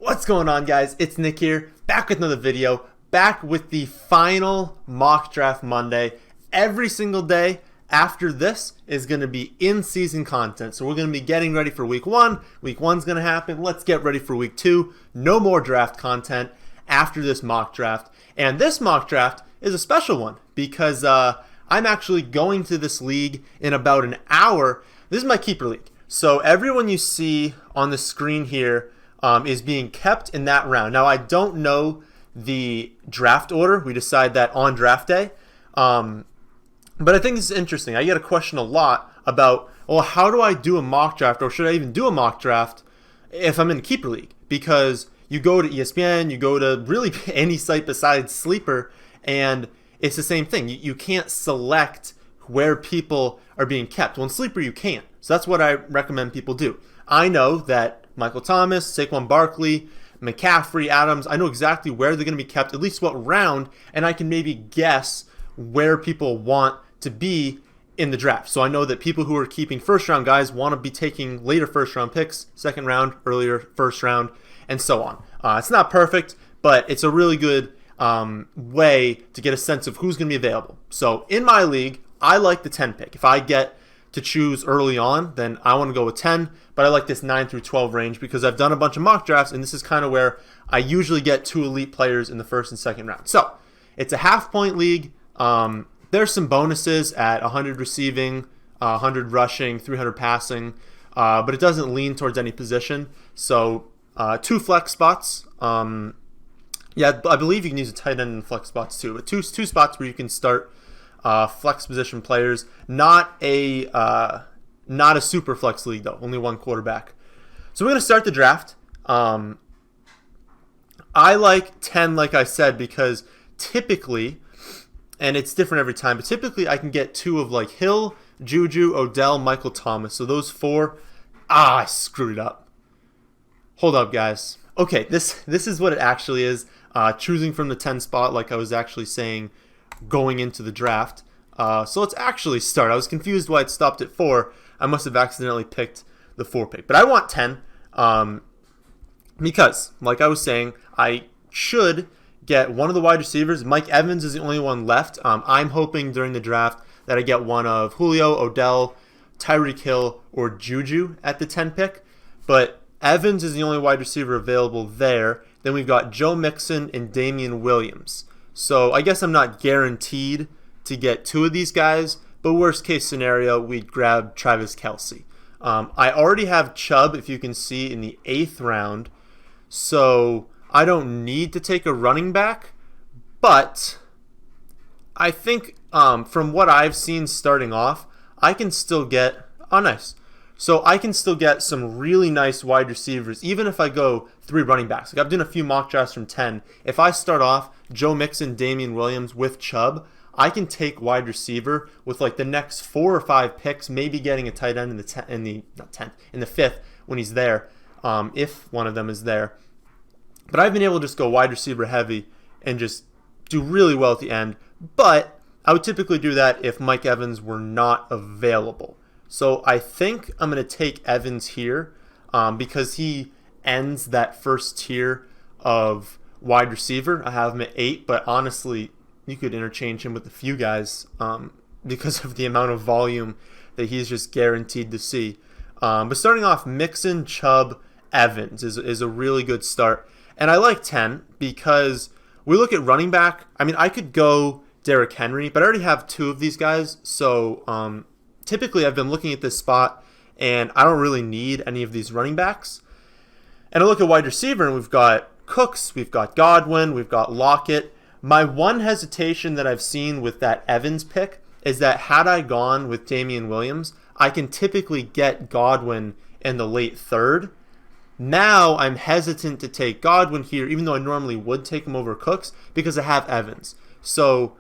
What's going on, guys? It's Nick here, back with another video, back with the final mock draft Monday. Every single day after this is going to be in-season content. So we're going to be getting ready for week one. Week one's going to happen. Let's get ready for week two. No more draft content after this mock draft. And this mock draft is a special one because I'm actually going to this league in about an hour. This is my keeper league. So everyone you see on the screen here is being kept in that round. Now, I don't know the draft order. We decide that on draft day. But I think this is interesting. I get a question a lot about, well, how do I do a mock draft, or should I even do a mock draft if I'm in a keeper league? Because you go to ESPN, you go to really any site besides Sleeper, and it's the same thing. You can't select where people are being kept. Well, in Sleeper, you can. So that's what I recommend people do. I know that Michael Thomas, Saquon Barkley, McCaffrey, Adams, I know exactly where they're going to be kept, at least what round, and I can maybe guess where people want to be in the draft. So I know that people who are keeping first-round guys want to be taking later first-round picks, second round, earlier first round, and so on. It's not perfect, but it's a really good way to get a sense of who's going to be available. So in my league, I like the 10 pick. If I get to choose early on, then I want to go with 10, but I like this 9 through 12 range because I've done a bunch of mock drafts, and this is kind of where I usually get two elite players in the first and second round. So it's a half-point league. There's some bonuses at 100 receiving, 100 rushing, 300 passing, but it doesn't lean towards any position. So two flex spots. Yeah, I believe you can use a tight end in flex spots too, but two spots where you can start flex position players. Not a super flex league though. Only one quarterback. So we're gonna start the draft. I like 10, like I said, because typically, and it's different every time, but typically I can get two of like Hill, Juju, Odell, Michael Thomas. So those four. I screwed it up. Hold up, guys. Okay, this is what it actually is. Choosing from the 10 spot, like I was actually saying, going into the draft. So let's actually start. I was confused why it stopped at 4. I must have accidentally picked the 4 pick. But I want 10 because, like I was saying, I should get one of the wide receivers. Mike Evans is the only one left. I'm hoping during the draft that I get one of Julio, Odell, Tyreek Hill, or Juju at the 10 pick. But Evans is the only wide receiver available there. Then we've got Joe Mixon and Damian Williams. So I guess I'm not guaranteed to get two of these guys, but worst case scenario, we'd grab Travis Kelce. I already have Chubb, if you can see, in the 8th round, so I don't need to take a running back, but I think from what I've seen starting off, I can still get, nice. So I can still get some really nice wide receivers, even if I go 3 running backs. Like I've done a few mock drafts from 10. If I start off Joe Mixon, Damian Williams with Chubb, I can take wide receiver with like the next 4 or 5 picks, maybe getting a tight end in the 5th when he's there, if one of them is there. But I've been able to just go wide receiver heavy and just do really well at the end. But I would typically do that if Mike Evans were not available. So I think I'm going to take Evans here because he ends that first tier of wide receiver. I have him at 8, but honestly, you could interchange him with a few guys because of the amount of volume that he's just guaranteed to see. But starting off, Mixon, Chubb, Evans is a really good start. And I like 10 because we look at running back. I mean, I could go Derrick Henry, but I already have 2 of these guys. So typically I've been looking at this spot, and I don't really need any of these running backs. And I look at wide receiver, and we've got Cooks, we've got Godwin, we've got Lockett. My one hesitation that I've seen with that Evans pick is that had I gone with Damian Williams, I can typically get Godwin in the late 3rd. Now I'm hesitant to take Godwin here, even though I normally would take him over Cooks, because I have Evans. So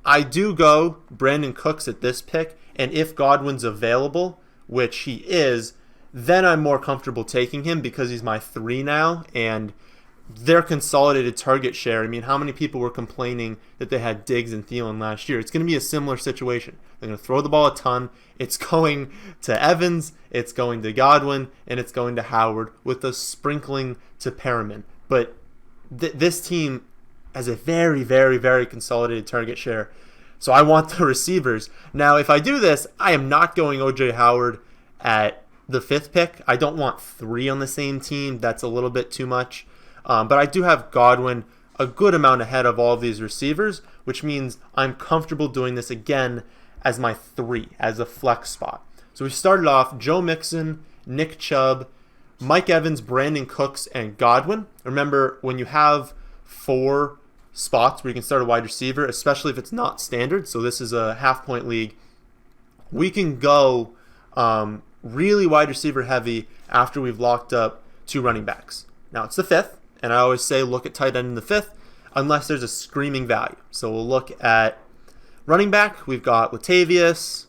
I do go Brandon Cooks at this pick, and if Godwin's available, which he is, then I'm more comfortable taking him because he's my 3 now, and their consolidated target share. I mean, how many people were complaining that they had Diggs and Thielen last year? It's going to be a similar situation. They're going to throw the ball a ton. It's going to Evans, it's going to Godwin, and it's going to Howard with a sprinkling to Perriman. But this team has a very, very, very consolidated target share. So I want the receivers. Now, if I do this, I am not going O.J. Howard at the 5th pick. I don't want 3 on the same team. That's a little bit too much. But I do have Godwin a good amount ahead of all of these receivers, which means I'm comfortable doing this again as my 3, as a flex spot. So we started off Joe Mixon, Nick Chubb, Mike Evans, Brandon Cooks, and Godwin. Remember, when you have 4 spots where you can start a wide receiver, especially if it's not standard, so this is a half-point league, we can go really wide receiver heavy after we've locked up 2 running backs. Now, it's the 5th, and I always say look at tight end in the 5th unless there's a screaming value. So we'll look at running back. We've got Latavius,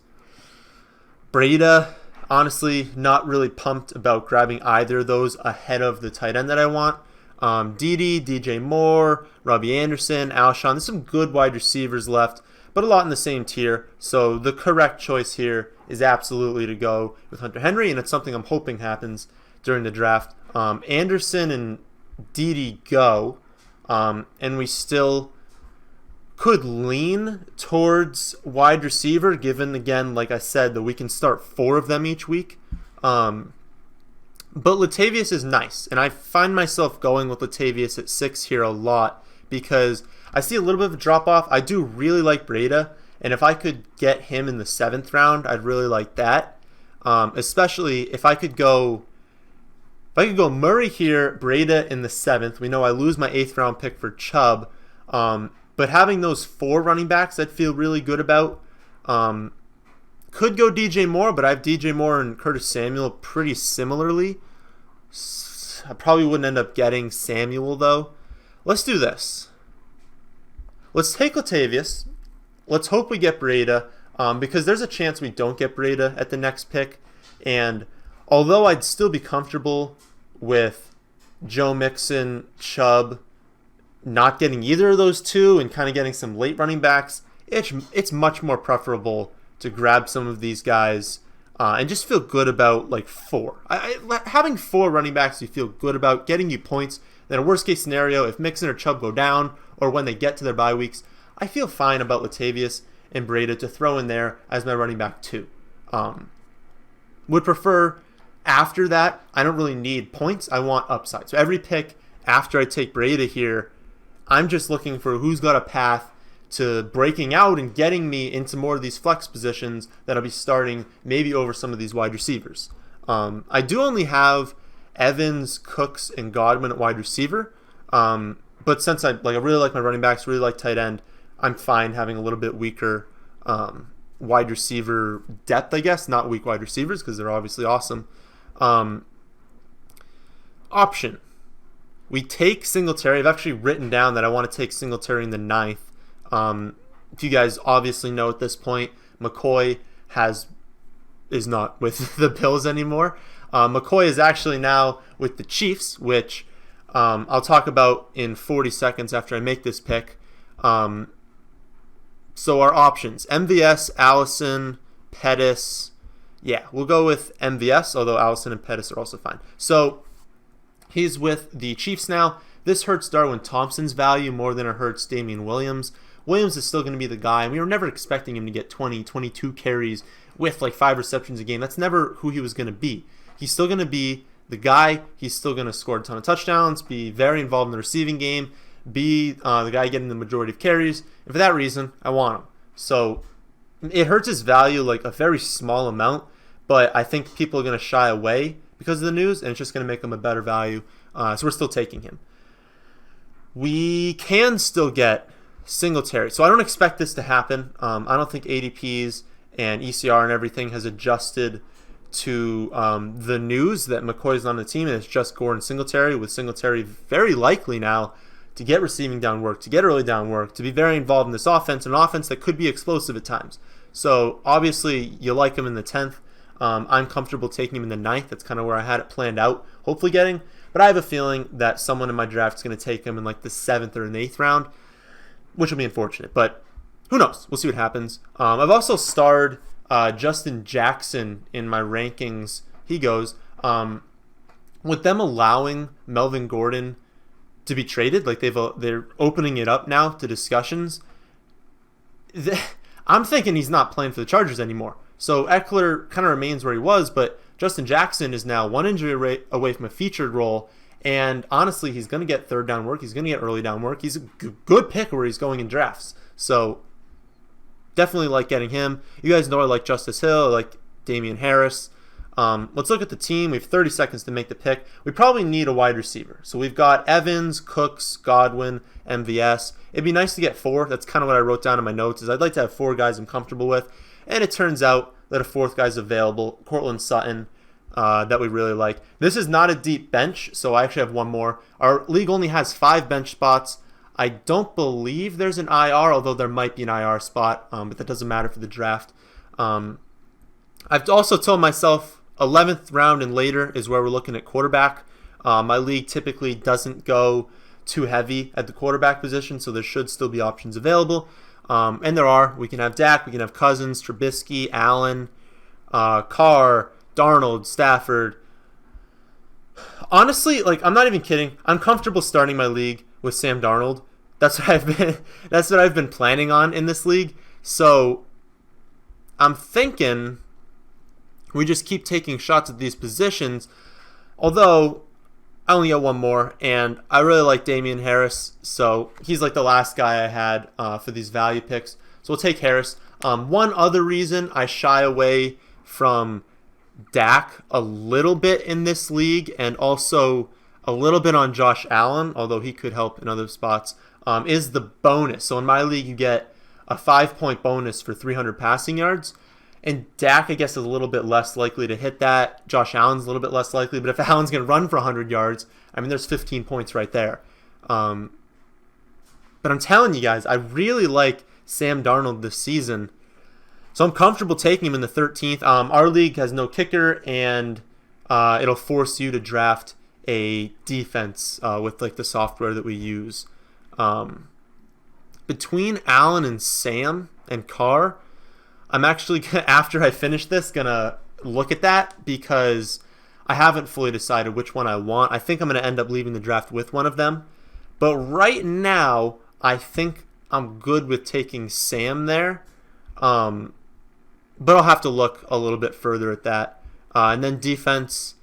Breda. Honestly, not really pumped about grabbing either of those ahead of the tight end that I want. Dede, DJ Moore, Robbie Anderson, Alshon. There's some good wide receivers left, but a lot in the same tier. So the correct choice here is absolutely to go with Hunter Henry, and it's something I'm hoping happens during the draft. Anderson and Dede go, and we still could lean towards wide receiver, given, again, like I said, that we can start 4 of them each week. But Latavius is nice, and I find myself going with Latavius at 6 here a lot because I see a little bit of a drop-off. I do really like Breda, and if I could get him in the 7th round, I'd really like that, especially if I could go Murray here, Breda in the 7th. We know I lose my 8th round pick for Chubb, but having those 4 running backs I'd feel really good about. Could go DJ Moore, but I have DJ Moore and Curtis Samuel pretty similarly. I probably wouldn't end up getting Samuel, though. Let's do this. Let's take Latavius. Let's hope we get Breda, because there's a chance we don't get Breda at the next pick. And although I'd still be comfortable with Joe Mixon, Chubb, not getting either of those 2 and kind of getting some late running backs, it's much more preferable to grab some of these guys and just feel good about like 4. Having 4 running backs you feel good about, getting you points. Then a worst case scenario, if Mixon or Chubb go down or when they get to their bye weeks, I feel fine about Latavius and Breda to throw in there as my running back 2. Would prefer after that, I don't really need points. I want upside. So every pick after I take Breda here, I'm just looking for who's got a path to breaking out and getting me into more of these flex positions that I'll be starting maybe over some of these wide receivers. I do only have Evans, Cooks, and Godwin at wide receiver. But since I really like my running backs, really like tight end, I'm fine having a little bit weaker wide receiver depth, I guess. Not weak wide receivers because they're obviously awesome. Option. We take Singletary. I've actually written down that I want to take Singletary in the 9th. If you guys obviously know at this point, McCoy is not with the Bills anymore. McCoy is actually now with the Chiefs, which I'll talk about in 40 seconds after I make this pick. So our options: MVS, Allison, Pettis. Yeah, we'll go with MVS, although Allison and Pettis are also fine. So he's with the Chiefs now. This hurts Darwin Thompson's value more than it hurts Damian Williams. Williams is still going to be the guy, and we were never expecting him to get 20, 22 carries with like 5 receptions a game. That's never who he was going to be. He's still going to be the guy. He's still going to score a ton of touchdowns, be very involved in the receiving game, be the guy getting the majority of carries. And for that reason, I want him. So it hurts his value like a very small amount, but I think people are going to shy away because of the news, and it's just going to make him a better value. So we're still taking him. We can still get Singletary. So I don't expect this to happen. I don't think ADPs and ECR and everything has adjusted to the news that McCoy's on the team and it's just Gore and Singletary, with Singletary very likely now to get receiving down work, to get early down work, to be very involved in this offense, an offense that could be explosive at times. So obviously you like him in the 10th. I'm comfortable taking him in the 9th. That's kind of where I had it planned out, hopefully getting. But I have a feeling that someone in my draft is going to take him in like the 7th or in the 8th round, which will be unfortunate. But who knows? We'll see what happens. I've also starred Justin Jackson in my rankings. He goes, with them allowing Melvin Gordon to be traded, like they're opening it up now to discussions. I'm thinking he's not playing for the Chargers anymore. So Eckler kind of remains where he was, but Justin Jackson is now one injury away from a featured role. And honestly, he's going to get third down work. He's going to get early down work. He's a good pick where he's going in drafts. So definitely like getting him. You guys know I like Justice Hill. I like Damian Harris. Let's look at the team. We have 30 seconds to make the pick. We probably need a wide receiver. So we've got Evans, Cooks, Godwin, MVS. It'd be nice to get 4. That's kind of what I wrote down in my notes, is I'd like to have 4 guys I'm comfortable with. And it turns out that a 4th guy's available, Cortland Sutton, that we really like. This is not a deep bench, so I actually have one more. Our league only has 5 bench spots. I don't believe there's an IR, although there might be an IR spot, but that doesn't matter for the draft. I've also told myself 11th round and later is where we're looking at quarterback. My league typically doesn't go too heavy at the quarterback position, so there should still be options available. And there are. We can have Dak, we can have Cousins, Trubisky, Allen, Carr, Darnold, Stafford. Honestly, like, I'm not even kidding. I'm comfortable starting my league with Sam Darnold. That's what I've been planning on in this league. So I'm thinking we just keep taking shots at these positions. Although I only got one more, and I really like Damian Harris, so he's like the last guy I had for these value picks. So we'll take Harris. One other reason I shy away from Dak a little bit in this league, and also a little bit on Josh Allen, although he could help in other spots, is the bonus. So in my league, you get a 5-point bonus for 300 passing yards. And Dak, I guess, is a little bit less likely to hit that. Josh Allen's a little bit less likely. But if Allen's going to run for 100 yards, I mean, there's 15 points right there. But I'm telling you guys, I really like Sam Darnold this season. So I'm comfortable taking him in the 13th. Our league has no kicker, and it'll force you to draft a defense with like the software that we use. Between Allen and Sam and Carr, I'm actually, after I finish this, going to look at that because I haven't fully decided which one I want. I think I'm going to end up leaving the draft with one of them. But right now, I think I'm good with taking Sam there. But I'll have to look a little bit further at that. And then defense.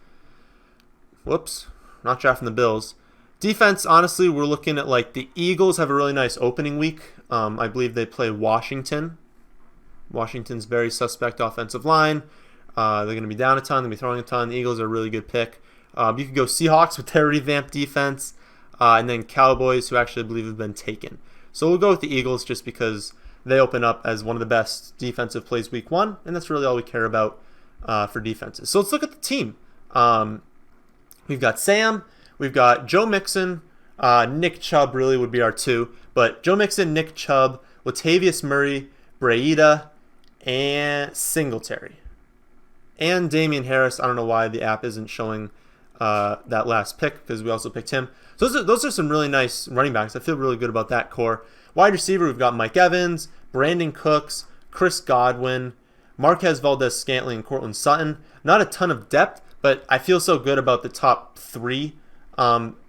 Whoops, not drafting the Bills. Defense, honestly, we're looking at like the Eagles have a really nice opening week. I believe they play Washington. Washington's very suspect offensive line. They're going to be down a ton. They're going to be throwing a ton. The Eagles are a really good pick. You could go Seahawks with their revamped defense. And then Cowboys, who actually I believe have been taken. So we'll go with the Eagles just because they open up as one of the best defensive plays week 1. And that's really all we care about for defenses. So let's look at the team. We've got Sam. We've got Joe Mixon. Nick Chubb really would be our 2. But Joe Mixon, Nick Chubb, Latavius Murray, Breida, and Singletary. And Damian Harris. I don't know why the app isn't showing that last pick because we also picked him. So those are some really nice running backs. I feel really good about that core. Wide receiver, we've got Mike Evans, Brandon Cooks, Chris Godwin, Marquez Valdez-Scantling, and Cortland Sutton. Not a ton of depth, but I feel so good about the top 3.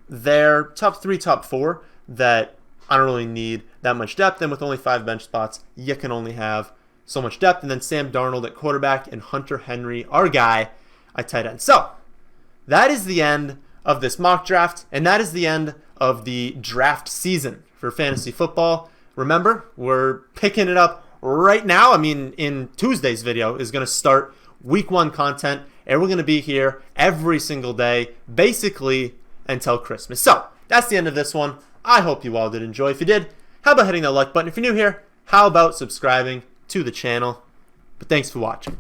They're top 3, top 4 that I don't really need that much depth. And with only 5 bench spots, you can only have so much depth. And then Sam Darnold at quarterback and Hunter Henry, our guy, at tight end. So that is the end of this mock draft, and that is the end of the draft season for fantasy football. Remember, we're picking it up right now. I mean, in Tuesday's video is going to start week 1 content, and we're going to be here every single day, basically until Christmas. So that's the end of this one. I hope you all did enjoy. If you did, how about hitting that like button? If you're new here, how about subscribing to the channel? But thanks for watching.